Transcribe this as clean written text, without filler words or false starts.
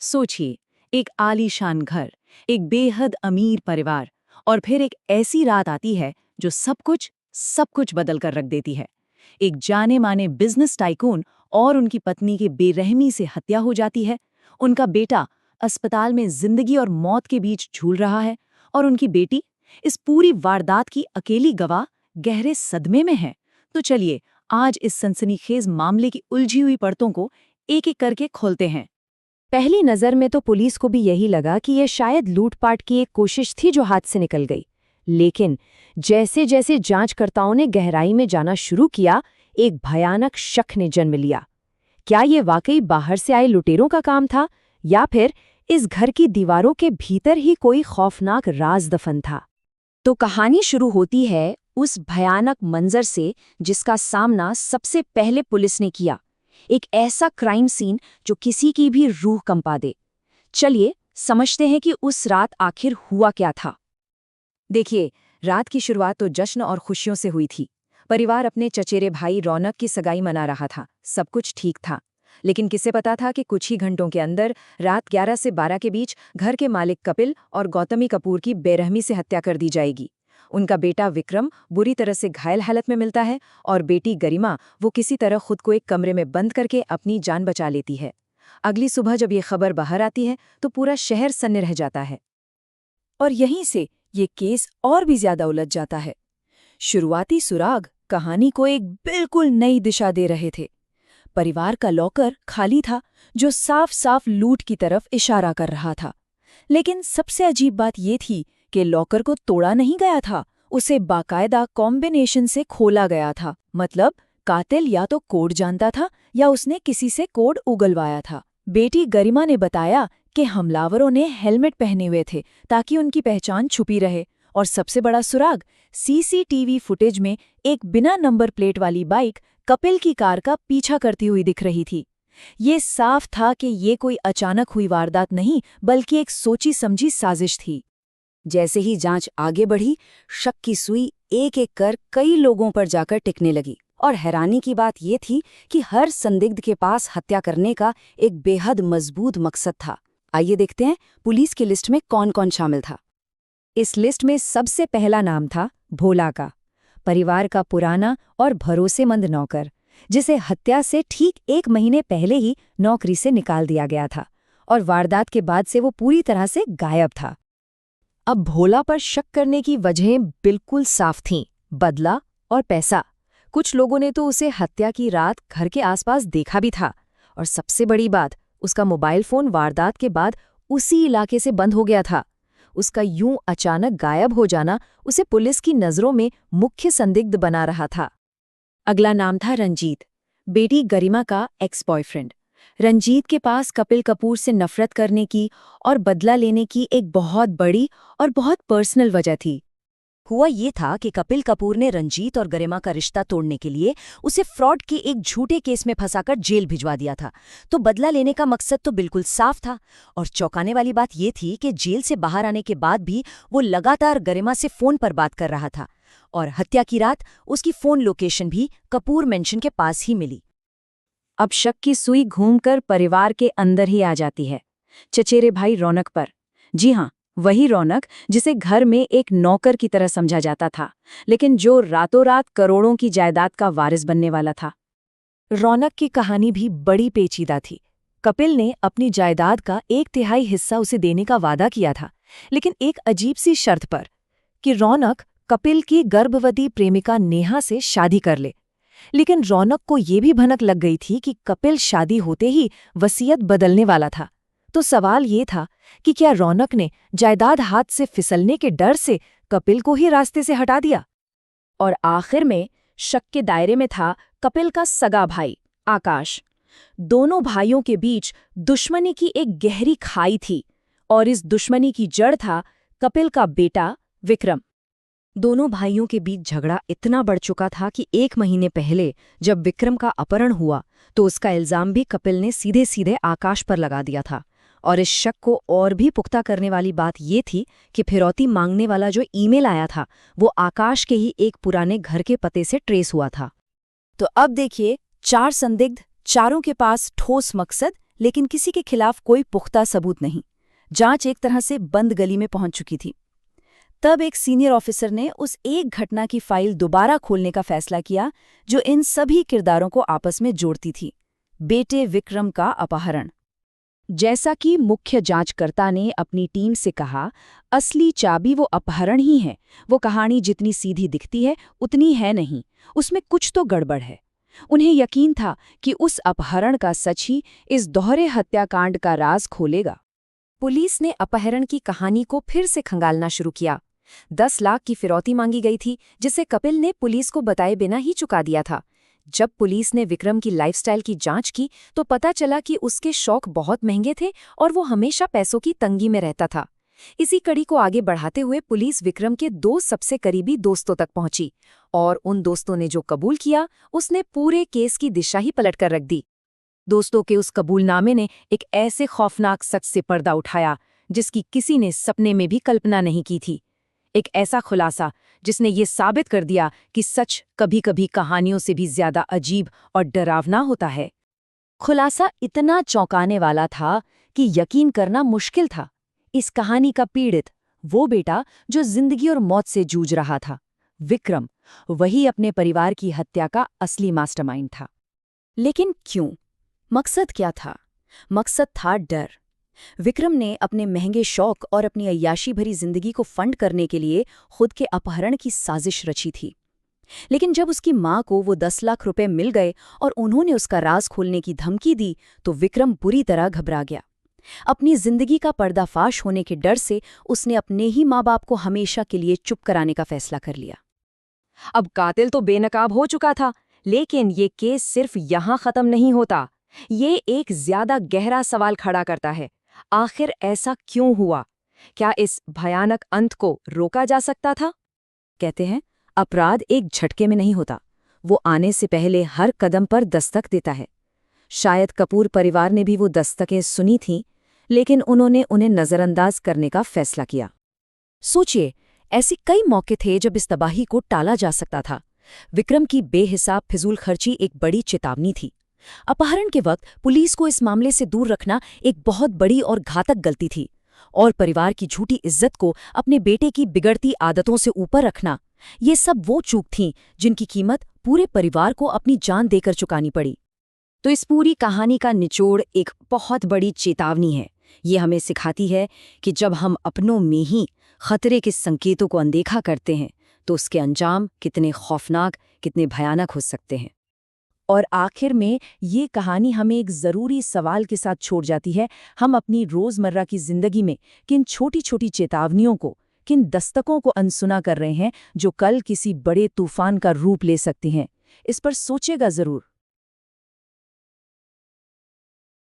सोचिए, एक आलीशान घर, एक बेहद अमीर परिवार और फिर एक ऐसी रात आती है जो सब कुछ बदल कर रख देती है। एक जाने माने बिजनेस टाइकून और उनकी पत्नी की बेरहमी से हत्या हो जाती है। उनका बेटा अस्पताल में जिंदगी और मौत के बीच झूल रहा है और उनकी बेटी इस पूरी वारदात की अकेली गवाह गहरे सदमे में है। तो चलिए आज इस सनसनीखेज मामले की उलझी हुई परतों को एक-एक करके खोलते हैं। पहली नज़र में तो पुलिस को भी यही लगा कि ये शायद लूटपाट की एक कोशिश थी जो हाथ से निकल गई। लेकिन जैसे जैसे जांचकर्ताओं ने गहराई में जाना शुरू किया, एक भयानक शक ने जन्म लिया। क्या ये वाकई बाहर से आए लुटेरों का काम था या फिर इस घर की दीवारों के भीतर ही कोई खौफनाक राज दफन था? तो कहानी शुरू होती है उस भयानक मंजर से जिसका सामना सबसे पहले पुलिस ने किया। एक ऐसा क्राइम सीन जो किसी की भी रूह कंपा दे। चलिए समझते हैं कि उस रात आखिर हुआ क्या था। देखिए, रात की शुरुआत तो जश्न और खुशियों से हुई थी। परिवार अपने चचेरे भाई रौनक की सगाई मना रहा था। सब कुछ ठीक था। लेकिन किसे पता था कि कुछ ही घंटों के अंदर रात 11 से 12 के बीच घर के मालिक कपिल और गौतमी कपूर की बेरहमी से हत्या कर दी जाएगी। उनका बेटा विक्रम बुरी तरह से घायल हालत में मिलता है और बेटी गरिमा वो किसी तरह खुद को एक कमरे में बंद करके अपनी जान बचा लेती है। अगली सुबह जब ये खबर बाहर आती है तो पूरा शहर सन्न रह जाता है। और यहीं से ये केस और भी ज्यादा उलझ जाता है। शुरुआती सुराग कहानी को एक बिल्कुल नई दिशा दे रहे थे। परिवार का लॉकर खाली था जो साफ साफ लूट की तरफ इशारा कर रहा था। लेकिन सबसे अजीब बात ये थी कि लॉकर को तोड़ा नहीं गया था, उसे बाकायदा कॉम्बिनेशन से खोला गया था। मतलब कातिल या तो कोड जानता था या उसने किसी से कोड उगलवाया था। बेटी गरिमा ने बताया कि हमलावरों ने हेलमेट पहने हुए थे ताकि उनकी पहचान छुपी रहे। और सबसे बड़ा सुराग, सीसीटीवी फुटेज में एक बिना नंबर प्लेट वाली बाइक कपिल की कार का पीछा करती हुई दिख रही थी। ये साफ था कि ये कोई अचानक हुई वारदात नहीं बल्कि एक सोची समझी साजिश थी। जैसे ही जांच आगे बढ़ी, शक की सुई एक एक कर कई लोगों पर जाकर टिकने लगी। और हैरानी की बात ये थी कि हर संदिग्ध के पास हत्या करने का एक बेहद मजबूत मकसद था। आइए देखते हैं पुलिस की लिस्ट में कौन कौन शामिल था। इस लिस्ट में सबसे पहला नाम था भोला का, परिवार का पुराना और भरोसेमंद नौकर, जिसे हत्या से ठीक 1 महीने पहले ही नौकरी से निकाल दिया गया था और वारदात के बाद से वो पूरी तरह से गायब था। अब भोला पर शक करने की वजहें बिल्कुल साफ थीं, बदला और पैसा। कुछ लोगों ने तो उसे हत्या की रात घर के आसपास देखा भी था। और सबसे बड़ी बात, उसका मोबाइल फोन वारदात के बाद उसी इलाके से बंद हो गया था। उसका यूं अचानक गायब हो जाना उसे पुलिस की नज़रों में मुख्य संदिग्ध बना रहा था। अगला नाम था रंजीत, बेटी गरिमा का एक्स बॉयफ्रेंड। रंजीत के पास कपिल कपूर से नफरत करने की और बदला लेने की एक बहुत बड़ी और बहुत पर्सनल वजह थी। हुआ ये था कि कपिल कपूर ने रंजीत और गरिमा का रिश्ता तोड़ने के लिए उसे फ्रॉड के एक झूठे केस में फंसाकर जेल भिजवा दिया था। तो बदला लेने का मकसद तो बिल्कुल साफ था। और चौंकाने वाली बात ये थी कि जेल से बाहर आने के बाद भी वो लगातार गरिमा से फोन पर बात कर रहा था और हत्या की रात उसकी फोन लोकेशन भी कपूर मेंशन के पास ही मिली। अब शक की सुई घूमकर परिवार के अंदर ही आ जाती है, चचेरे भाई रौनक पर। जी हाँ, वही रौनक जिसे घर में एक नौकर की तरह समझा जाता था, लेकिन जो रातों रात करोड़ों की जायदाद का वारिस बनने वाला था। रौनक की कहानी भी बड़ी पेचीदा थी। कपिल ने अपनी जायदाद का 1/3 हिस्सा उसे देने का वादा किया था, लेकिन एक अजीब सी शर्त पर कि रौनक कपिल की गर्भवती प्रेमिका नेहा से शादी कर ले। लेकिन रौनक को ये भी भनक लग गई थी कि कपिल शादी होते ही वसीयत बदलने वाला था। तो सवाल ये था कि क्या रौनक ने जायदाद हाथ से फिसलने के डर से कपिल को ही रास्ते से हटा दिया? और आखिर में शक के दायरे में था कपिल का सगा भाई आकाश। दोनों भाइयों के बीच दुश्मनी की एक गहरी खाई थी और इस दुश्मनी की जड़ था कपिल का बेटा विक्रम। दोनों भाइयों के बीच झगड़ा इतना बढ़ चुका था कि 1 महीने पहले जब विक्रम का अपहरण हुआ तो उसका इल्जाम भी कपिल ने सीधे सीधे आकाश पर लगा दिया था। और इस शक को और भी पुख्ता करने वाली बात ये थी कि फिरौती मांगने वाला जो ईमेल आया था वो आकाश के ही एक पुराने घर के पते से ट्रेस हुआ था। तो अब देखिए, 4 संदिग्ध, चारों के पास ठोस मकसद लेकिन किसी के खिलाफ कोई पुख्ता सबूत नहीं। जांच एक तरह से बंद गली में पहुंच चुकी थी। तब एक सीनियर ऑफिसर ने उस एक घटना की फाइल दोबारा खोलने का फैसला किया जो इन सभी किरदारों को आपस में जोड़ती थी, बेटे विक्रम का अपहरण। जैसा कि मुख्य जांचकर्ता ने अपनी टीम से कहा, असली चाबी वो अपहरण ही है। वो कहानी जितनी सीधी दिखती है उतनी है नहीं, उसमें कुछ तो गड़बड़ है। उन्हें यकीन था कि उस अपहरण का सच ही इस दोहरे हत्याकांड का राज खोलेगा। पुलिस ने अपहरण की कहानी को फिर से खंगालना शुरू किया। 10 लाख की फिरौती मांगी गई थी, जिसे कपिल ने पुलिस को बताए बिना ही चुका दिया था। जब पुलिस ने विक्रम की लाइफस्टाइल की जांच की तो पता चला कि उसके शौक बहुत महंगे थे और वो हमेशा पैसों की तंगी में रहता था। इसी कड़ी को आगे बढ़ाते हुए पुलिस विक्रम के 2 सबसे करीबी दोस्तों तक पहुंची और उन दोस्तों ने जो कबूल किया उसने पूरे केस की दिशा ही पलट कर रख दी। दोस्तों के उस कबूलनामे ने एक ऐसे खौफनाक सच से पर्दा उठाया जिसकी किसी ने सपने में भी कल्पना नहीं की थी। एक ऐसा खुलासा जिसने ये साबित कर दिया कि सच कभी-कभी कहानियों से भी ज्यादा अजीब और डरावना होता है। खुलासा इतना चौंकाने वाला था कि यकीन करना मुश्किल था। इस कहानी का पीड़ित, वो बेटा जो जिंदगी और मौत से जूझ रहा था, विक्रम, वही अपने परिवार की हत्या का असली मास्टरमाइंड था। लेकिन क्यों? मकसद क्या था? मकसद था डर। विक्रम ने अपने महंगे शौक और अपनी अय्याशी भरी जिंदगी को फंड करने के लिए खुद के अपहरण की साजिश रची थी। लेकिन जब उसकी मां को वो 10 लाख रुपए मिल गए और उन्होंने उसका राज खोलने की धमकी दी तो विक्रम बुरी तरह घबरा गया। अपनी जिंदगी का पर्दाफाश होने के डर से उसने अपने ही माँ बाप को हमेशा के लिए चुप कराने का फैसला कर लिया। अब कातिल तो बेनकाब हो चुका था, लेकिन ये केस सिर्फ यहाँ खत्म नहीं होता। ये एक ज्यादा गहरा सवाल खड़ा करता है। आखिर ऐसा क्यों हुआ? क्या इस भयानक अंत को रोका जा सकता था? कहते हैं, अपराध एक झटके में नहीं होता, वो आने से पहले हर कदम पर दस्तक देता है। शायद कपूर परिवार ने भी वो दस्तकें सुनी थीं, लेकिन उन्होंने उन्हें नज़रअंदाज करने का फैसला किया। सोचिए, ऐसे कई मौके थे जब इस तबाही को टाला जा सकता था। विक्रम की बेहिसाब फिजूल खर्ची एक बड़ी चेतावनी थी। अपहरण के वक्त पुलिस को इस मामले से दूर रखना एक बहुत बड़ी और घातक गलती थी, और परिवार की झूठी इज्जत को अपने बेटे की बिगड़ती आदतों से ऊपर रखना, ये सब वो चूक थीं जिनकी कीमत पूरे परिवार को अपनी जान देकर चुकानी पड़ी। तो इस पूरी कहानी का निचोड़ एक बहुत बड़ी चेतावनी है। ये हमें सिखाती है कि जब हम अपनों में ही खतरे के संकेतों को अनदेखा करते हैं तो उसके अंजाम कितने खौफनाक, कितने भयानक हो सकते हैं। और आखिर में ये कहानी हमें एक ज़रूरी सवाल के साथ छोड़ जाती है। हम अपनी रोज़मर्रा की ज़िंदगी में किन छोटी-छोटी चेतावनियों को, किन दस्तकों को अनसुना कर रहे हैं जो कल किसी बड़े तूफान का रूप ले सकती हैं? इस पर सोचेगा ज़रूर।